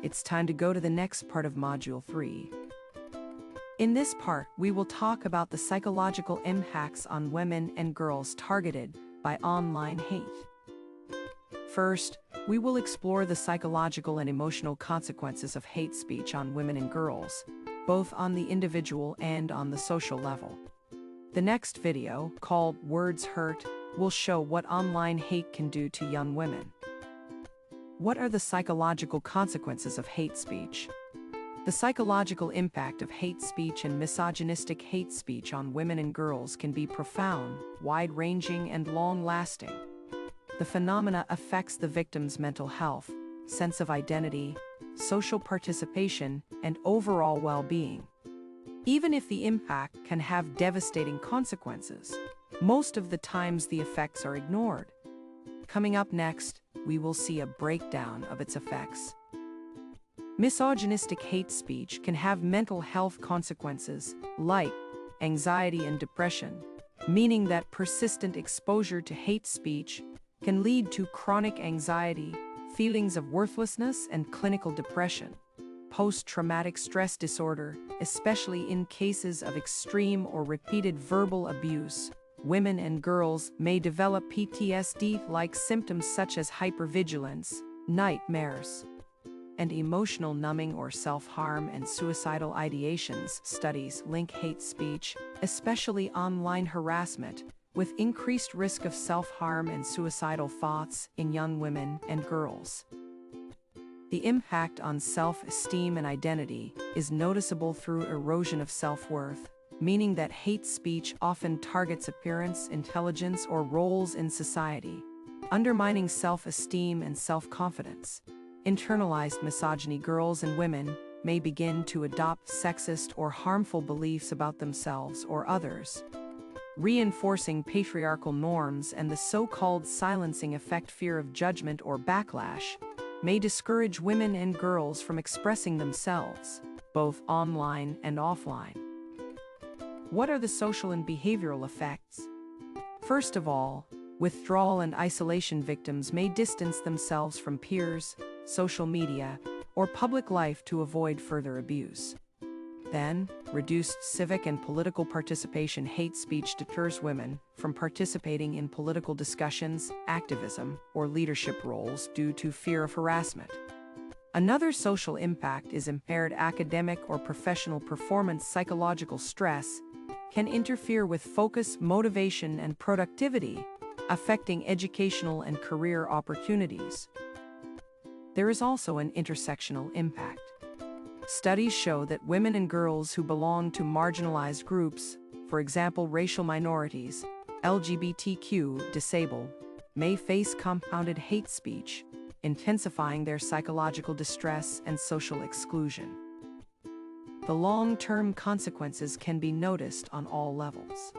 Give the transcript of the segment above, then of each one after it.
it's time to go to the next part of Module 3. In this part, we will talk about the psychological impacts on women and girls targeted by online hate. First, we will explore the psychological and emotional consequences of hate speech on women and girls, both on the individual and on the social level. The next video, called Words Hurt, will show what online hate can do to young women. What are the psychological consequences of hate speech? The psychological impact of hate speech and misogynistic hate speech on women and girls can be profound, wide-ranging, and long-lasting. The phenomena affects the victim's mental health, sense of identity, social participation, and overall well-being. Even if the impact can have devastating consequences, most of the times the effects are ignored. Coming up next, we will see a breakdown of its effects. Misogynistic hate speech can have mental health consequences like anxiety and depression, meaning that persistent exposure to hate speech can lead to chronic anxiety, feelings of worthlessness, and clinical depression. Post-traumatic stress disorder, especially in cases of extreme or repeated verbal abuse, women and girls may develop PTSD-like symptoms such as hypervigilance, nightmares, and emotional numbing or self-harm and suicidal ideations. Studies link hate speech, especially online harassment, with increased risk of self-harm and suicidal thoughts in young women and girls. The impact on self-esteem and identity is noticeable through erosion of self-worth, meaning that hate speech often targets appearance, intelligence, or roles in society, undermining self-esteem and self-confidence. Internalized misogyny. Girls and women may begin to adopt sexist or harmful beliefs about themselves or others, reinforcing patriarchal norms, and the so-called silencing effect. Fear of judgment or backlash may discourage women and girls from expressing themselves, both online and offline. What are the social and behavioral effects? First of all, withdrawal and isolation. Victims may distance themselves from peers, social media, or public life to avoid further abuse. Then, reduced civic and political participation. Hate speech deters women from participating in political discussions, activism, or leadership roles due to fear of harassment. Another social impact is impaired academic or professional performance. Psychological stress can interfere with focus, motivation, and productivity, affecting educational and career opportunities. There is also an intersectional impact. Studies show that women and girls who belong to marginalized groups, for example racial minorities, LGBTQ, disabled, may face compounded hate speech, intensifying their psychological distress and social exclusion. The long-term consequences can be noticed on all levels.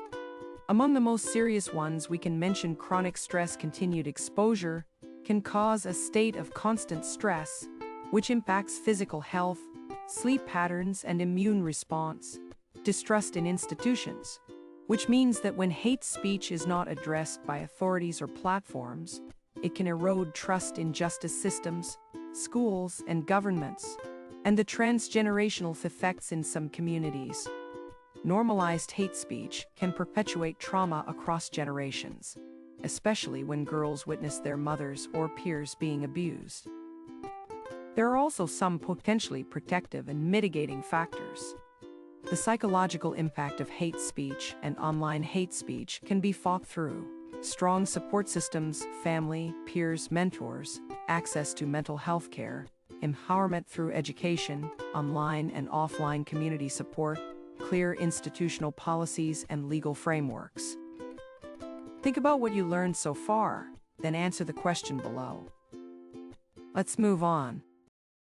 Among the most serious ones we can mention chronic stress. Continued exposure can cause a state of constant stress, which impacts physical health, sleep patterns, and immune response. Distrust in institutions, which means that when hate speech is not addressed by authorities or platforms, it can erode trust in justice systems, schools, and governments, and the transgenerational effects in some communities. Normalized hate speech can perpetuate trauma across generations, especially when girls witness their mothers or peers being abused. There are also some potentially protective and mitigating factors. The psychological impact of hate speech and online hate speech can be fought through strong support systems, family, peers, mentors, access to mental health care, empowerment through education, online and offline community support, clear institutional policies, and legal frameworks. Think about what you learned so far, then answer the question below. Let's move on.